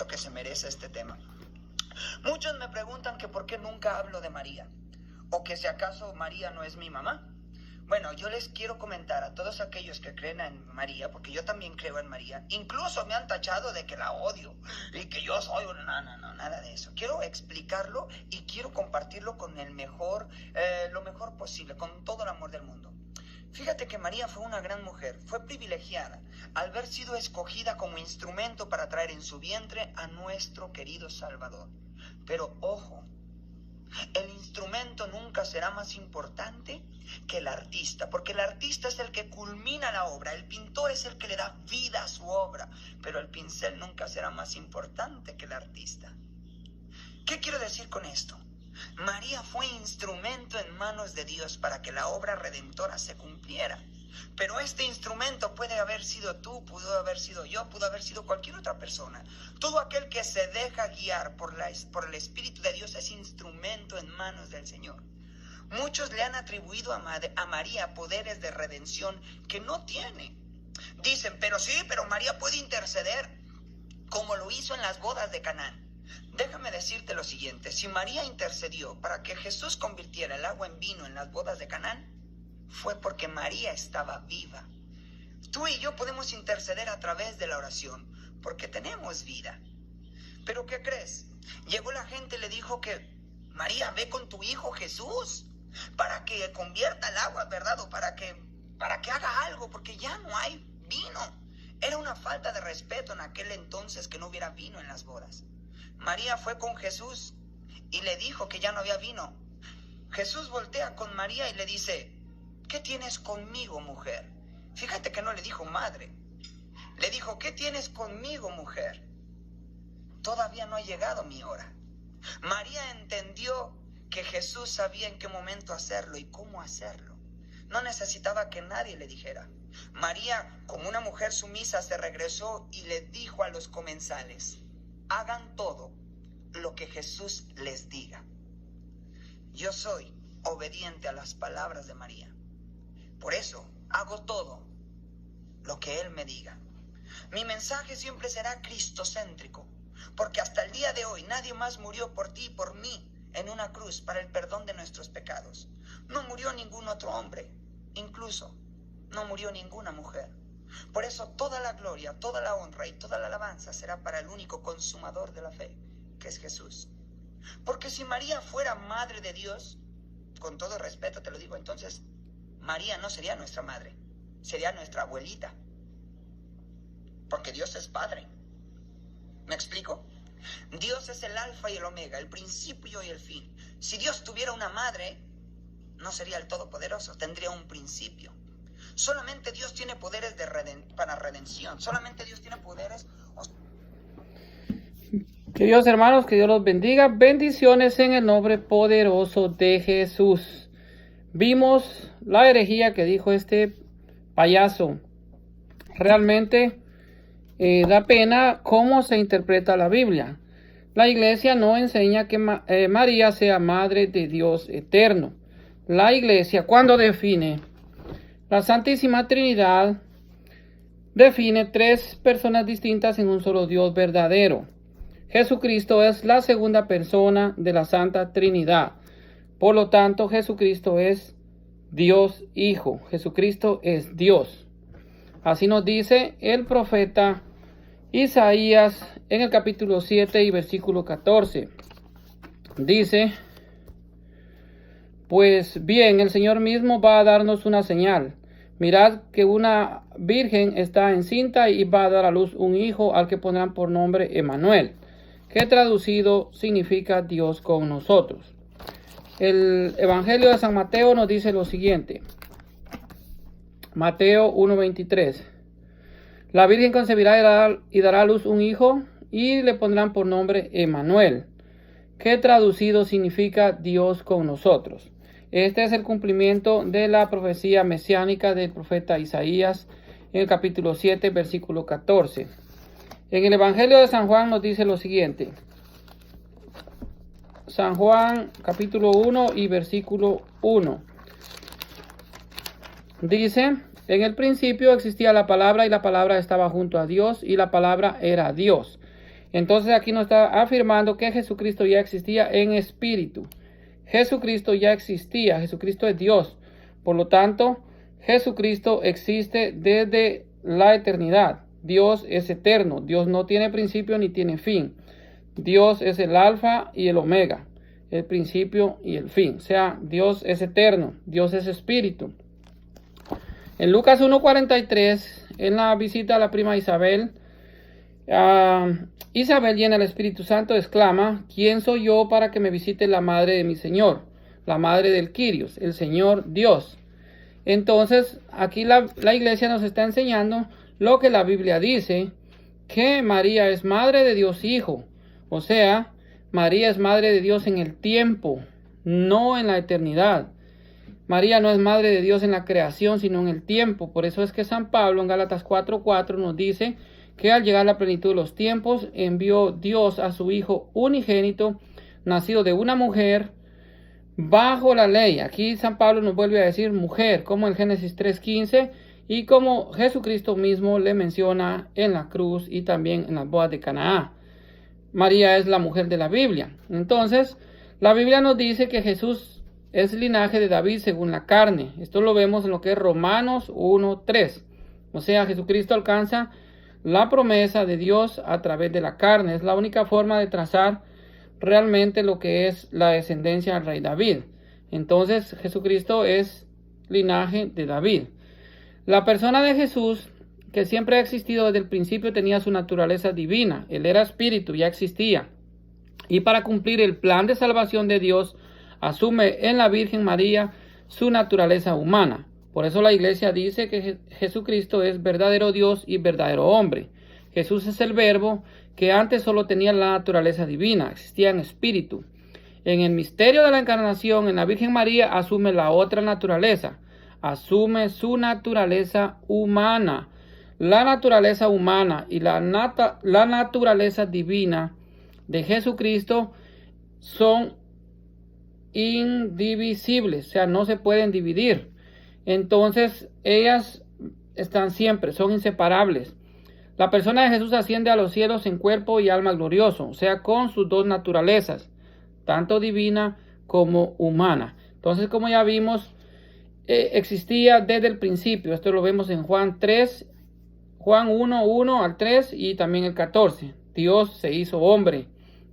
que se merece este tema. Muchos me preguntan que por qué nunca hablo de María, o que si acaso María no es mi mamá. Bueno, yo les quiero comentar a todos aquellos que creen en María, porque yo también creo en María. Incluso me han tachado de que la odio y que yo soy nada de eso. Quiero explicarlo y quiero compartirlo con lo mejor posible, con todo el amor del mundo. Fíjate que María fue una gran mujer, fue privilegiada al haber sido escogida como instrumento para traer en su vientre a nuestro querido Salvador. Pero ojo, el instrumento nunca será más importante que el artista, porque el artista es el que culmina la obra, el pintor es el que le da vida a su obra, pero el pincel nunca será más importante que el artista. ¿Qué quiero decir con esto? María fue instrumento en manos de Dios para que la obra redentora se cumpliera. Pero este instrumento puede haber sido tú, pudo haber sido yo, pudo haber sido cualquier otra persona. Todo aquel que se deja guiar por el Espíritu de Dios es instrumento en manos del Señor. Muchos le han atribuido a María poderes de redención que no tiene. Dicen, pero María puede interceder como lo hizo en las bodas de Canaán. Déjame decirte lo siguiente, si María intercedió para que Jesús convirtiera el agua en vino en las bodas de Canaán, fue porque María estaba viva. Tú y yo podemos interceder a través de la oración, porque tenemos vida. ¿Pero qué crees? Llegó la gente y le dijo que, María, ve con tu hijo Jesús, para que convierta el agua, ¿verdad? O para que haga algo, porque ya no hay vino. Era una falta de respeto en aquel entonces que no hubiera vino en las bodas. María fue con Jesús y le dijo que ya no había vino. Jesús voltea con María y le dice, ¿qué tienes conmigo, mujer? Fíjate que no le dijo madre. Le dijo, ¿qué tienes conmigo, mujer? Todavía no ha llegado mi hora. María entendió que Jesús sabía en qué momento hacerlo y cómo hacerlo. No necesitaba que nadie le dijera. María, como una mujer sumisa, se regresó y le dijo a los comensales, hagan todo lo que Jesús les diga. Yo soy obediente a las palabras de María. Por eso hago todo lo que Él me diga. Mi mensaje siempre será cristocéntrico, porque hasta el día de hoy nadie más murió por ti y por mí en una cruz para el perdón de nuestros pecados. No murió ningún otro hombre, incluso no murió ninguna mujer. Por eso toda la gloria, toda la honra y toda la alabanza será para el único consumador de la fe, que es Jesús. Porque si María fuera madre de Dios, con todo respeto te lo digo, entonces María no sería nuestra madre, sería nuestra abuelita. Porque Dios es Padre. ¿Me explico? Dios es el alfa y el omega, el principio y el fin. Si Dios tuviera una madre, no sería el todopoderoso, tendría un principio. Solamente Dios tiene poderes para redención. Solamente Dios tiene poderes. Queridos hermanos, que Dios los bendiga. Bendiciones en el nombre poderoso de Jesús. Vimos la herejía que dijo este payaso. Realmente da pena cómo se interpreta la Biblia. La iglesia no enseña que María sea madre de Dios eterno. La iglesia, cuando define la Santísima Trinidad, define tres personas distintas en un solo Dios verdadero. Jesucristo es la segunda persona de la Santa Trinidad. Por lo tanto, Jesucristo es Dios Hijo. Jesucristo es Dios. Así nos dice el profeta Isaías en el capítulo 7 y versículo 14. Dice, pues bien, el Señor mismo va a darnos una señal. Mirad que una virgen está encinta y va a dar a luz un hijo al que pondrán por nombre Emmanuel, que traducido significa Dios con nosotros. El Evangelio de San Mateo nos dice lo siguiente. Mateo 1:23. La virgen concebirá y dará a luz un hijo y le pondrán por nombre Emmanuel, que traducido significa Dios con nosotros. Este es el cumplimiento de la profecía mesiánica del profeta Isaías en el capítulo 7, versículo 14. En el Evangelio de San Juan nos dice lo siguiente. San Juan, capítulo 1 y versículo 1. Dice, en el principio existía la palabra y la palabra estaba junto a Dios y la palabra era Dios. Entonces aquí nos está afirmando que Jesucristo ya existía en espíritu. Jesucristo ya existía, Jesucristo es Dios. Por lo tanto, Jesucristo existe desde la eternidad. Dios es eterno, Dios no tiene principio ni tiene fin. Dios es el alfa y el omega, el principio y el fin. O sea, Dios es eterno, Dios es espíritu. En Lucas 1:43, en la visita a la prima Isabel, Isabel, llena del Espíritu Santo, exclama: ¿quién soy yo para que me visite la madre de mi Señor? La madre del Kyrios, el Señor Dios. Entonces, aquí la iglesia nos está enseñando lo que la Biblia dice, que María es madre de Dios Hijo. O sea, María es madre de Dios en el tiempo, no en la eternidad. María no es madre de Dios en la creación, sino en el tiempo. Por eso es que San Pablo en Gálatas 4:4 nos dice que al llegar la plenitud de los tiempos, envió Dios a su Hijo unigénito, nacido de una mujer, bajo la ley. Aquí San Pablo nos vuelve a decir mujer, como en Génesis 3:15, y como Jesucristo mismo le menciona en la cruz y también en las bodas de Canaá. María es la mujer de la Biblia. Entonces, la Biblia nos dice que Jesús es linaje de David según la carne. Esto lo vemos en lo que es Romanos 1:3. O sea, Jesucristo alcanza la promesa de Dios a través de la carne. Es la única forma de trazar realmente lo que es la descendencia del rey David. Entonces, Jesucristo es linaje de David. La persona de Jesús, que siempre ha existido desde el principio, tenía su naturaleza divina. Él era espíritu, ya existía. Y para cumplir el plan de salvación de Dios, asume en la Virgen María su naturaleza humana. Por eso la iglesia dice que Jesucristo es verdadero Dios y verdadero hombre. Jesús es el verbo que antes solo tenía la naturaleza divina, existía en espíritu. En el misterio de la encarnación, en la Virgen María asume la otra naturaleza, asume su naturaleza humana. La naturaleza humana y la naturaleza divina de Jesucristo son indivisibles, o sea, no se pueden dividir. Entonces, ellas están siempre, son inseparables. La persona de Jesús asciende a los cielos en cuerpo y alma glorioso, o sea, con sus dos naturalezas, tanto divina como humana. Entonces, como ya vimos, existía desde el principio. Esto lo vemos en Juan 1:1 al 3 y también el 14. Dios se hizo hombre.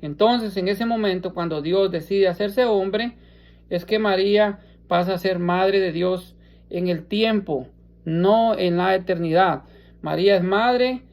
Entonces, en ese momento, cuando Dios decide hacerse hombre, es que María pasa a ser madre de Dios en el tiempo, no en la eternidad. María es madre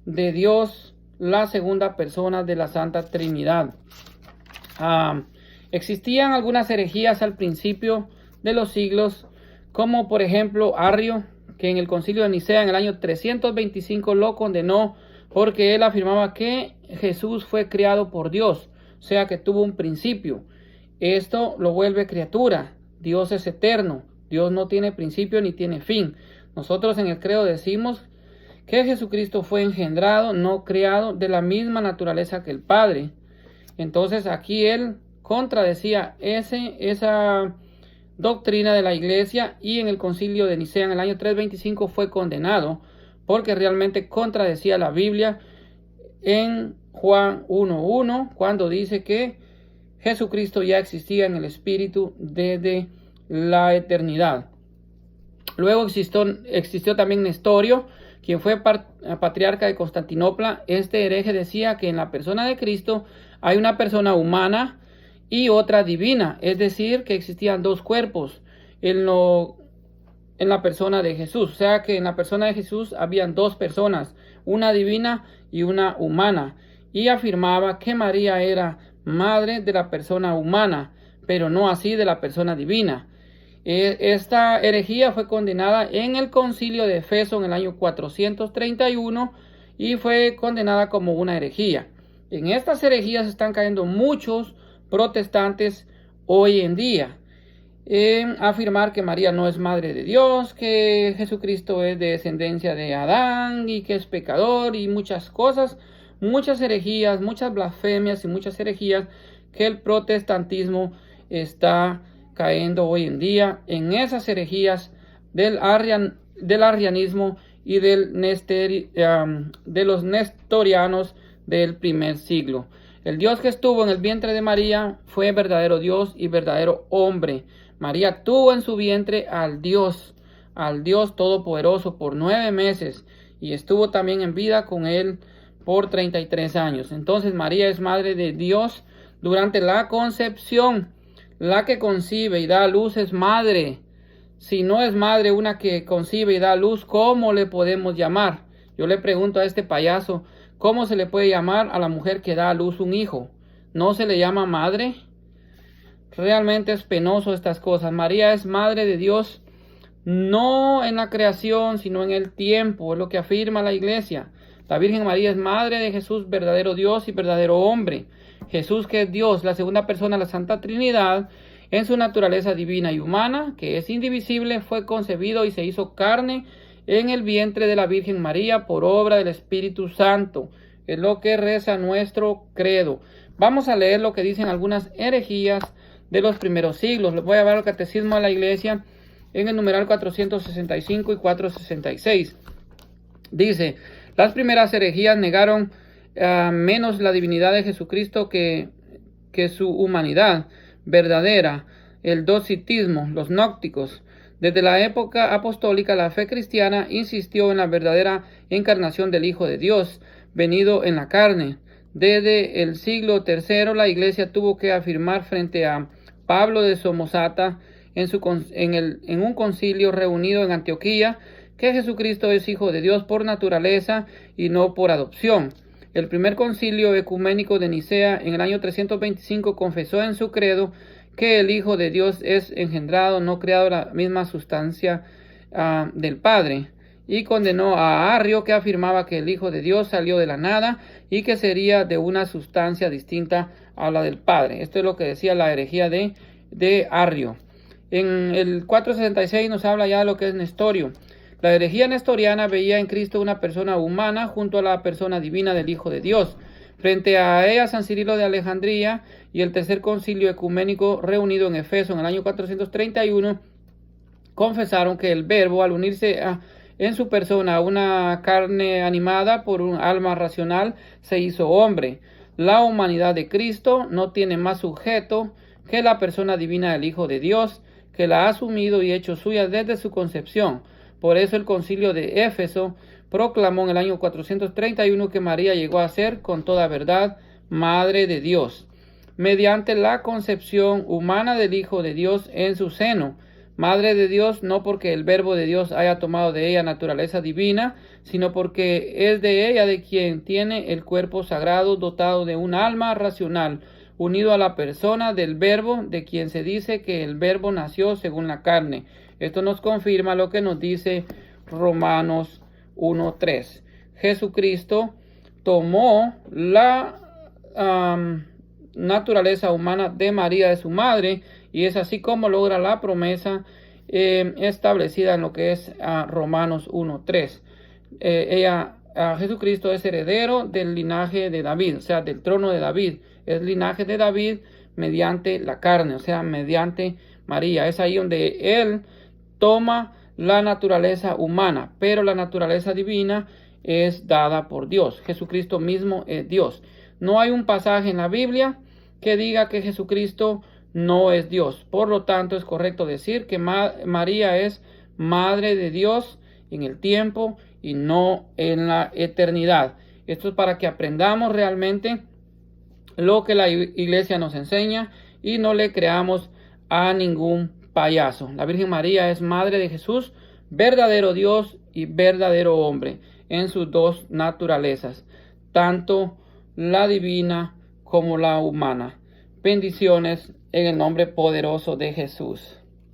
de Dios, la segunda persona de la Santa Trinidad. Existían algunas herejías al principio de los siglos, como por ejemplo Arrio, que en el concilio de Nicea en el año 325 lo condenó porque él afirmaba que Jesús fue creado por Dios, o sea que tuvo un principio. Esto lo vuelve criatura. Dios es eterno, Dios no tiene principio ni tiene fin. Nosotros en el credo decimos que Jesucristo fue engendrado, no creado, de la misma naturaleza que el Padre. Entonces aquí él contradecía esa doctrina de la iglesia, y en el concilio de Nicea en el año 325 fue condenado porque realmente contradecía la Biblia en Juan 1:1, cuando dice que Jesucristo ya existía en el Espíritu desde la eternidad. Luego existió también Nestorio, quien fue patriarca de Constantinopla. Este hereje decía que en la persona de Cristo hay una persona humana y otra divina, es decir, que existían dos cuerpos en la persona de Jesús. O sea que en la persona de Jesús habían dos personas, una divina y una humana. Y afirmaba que María era madre de la persona humana, pero no así de la persona divina. Esta herejía fue condenada en el concilio de Efeso en el año 431 y fue condenada como una herejía. En estas herejías están cayendo muchos protestantes hoy en día, en afirmar que María no es madre de Dios, que Jesucristo es de descendencia de Adán y que es pecador, y muchas cosas, muchas herejías, muchas blasfemias y muchas herejías que el protestantismo está cayendo hoy en día, en esas herejías del arrianismo y de los nestorianos del primer siglo. El Dios que estuvo en el vientre de María fue verdadero Dios y verdadero hombre. María tuvo en su vientre al Dios Todopoderoso por 9 meses y estuvo también en vida con él por 33 años. Entonces María es madre de Dios durante la concepción. La que concibe y da a luz es madre. Si no es madre una que concibe y da a luz, ¿cómo le podemos llamar? Yo le pregunto a este payaso, ¿cómo se le puede llamar a la mujer que da a luz un hijo? ¿No se le llama madre? Realmente es penoso estas cosas. María es madre de Dios, no en la creación, sino en el tiempo, es lo que afirma la Iglesia. La Virgen María es madre de Jesús, verdadero Dios y verdadero hombre. Jesús, que es Dios, la segunda persona de la Santa Trinidad, en su naturaleza divina y humana, que es indivisible, fue concebido y se hizo carne en el vientre de la Virgen María por obra del Espíritu Santo. Es lo que reza nuestro credo. Vamos a leer lo que dicen algunas herejías de los primeros siglos. Les voy a dar el Catecismo de la Iglesia en el numeral 465 y 466. Dice, las primeras herejías negaron menos la divinidad de Jesucristo que su humanidad verdadera, el docetismo, los gnósticos. Desde la época apostólica, la fe cristiana insistió en la verdadera encarnación del Hijo de Dios, venido en la carne. Desde el siglo III, la Iglesia tuvo que afirmar frente a Pablo de Somosata en un concilio reunido en Antioquía que Jesucristo es Hijo de Dios por naturaleza y no por adopción. El primer concilio ecuménico de Nicea en el año 325 confesó en su credo que el Hijo de Dios es engendrado, no creado, la misma sustancia del Padre, y condenó a Arrio, que afirmaba que el Hijo de Dios salió de la nada y que sería de una sustancia distinta a la del Padre. Esto es lo que decía la herejía de Arrio. En el 466 nos habla ya de lo que es Nestorio. La herejía nestoriana veía en Cristo una persona humana junto a la persona divina del Hijo de Dios. Frente a ella, San Cirilo de Alejandría y el tercer concilio ecuménico reunido en Efeso en el año 431 confesaron que el Verbo, al unirse en su persona a una carne animada por un alma racional, se hizo hombre. La humanidad de Cristo no tiene más sujeto que la persona divina del Hijo de Dios, que la ha asumido y hecho suya desde su concepción. Por eso el concilio de Éfeso proclamó en el año 431 que María llegó a ser, con toda verdad, Madre de Dios, mediante la concepción humana del Hijo de Dios en su seno. Madre de Dios no porque el Verbo de Dios haya tomado de ella naturaleza divina, sino porque es de ella de quien tiene el cuerpo sagrado dotado de un alma racional, unido a la persona del Verbo, de quien se dice que el Verbo nació según la carne. Esto nos confirma lo que nos dice Romanos 1:3. Jesucristo tomó la naturaleza humana de María, de su madre, y es así como logra la promesa establecida en lo que es Romanos 1:3. Jesucristo es heredero del linaje de David, o sea, del trono de David. Es linaje de David mediante la carne, o sea, mediante María. Es ahí donde él toma la naturaleza humana, pero la naturaleza divina es dada por Dios. Jesucristo mismo es Dios. No hay un pasaje en la Biblia que diga que Jesucristo no es Dios. Por lo tanto, es correcto decir que María es Madre de Dios en el tiempo y no en la eternidad. Esto es para que aprendamos realmente lo que la Iglesia nos enseña y no le creamos a ningún payaso. La Virgen María es Madre de Jesús, verdadero Dios y verdadero hombre, en sus dos naturalezas, tanto la divina como la humana. Bendiciones en el nombre poderoso de Jesús.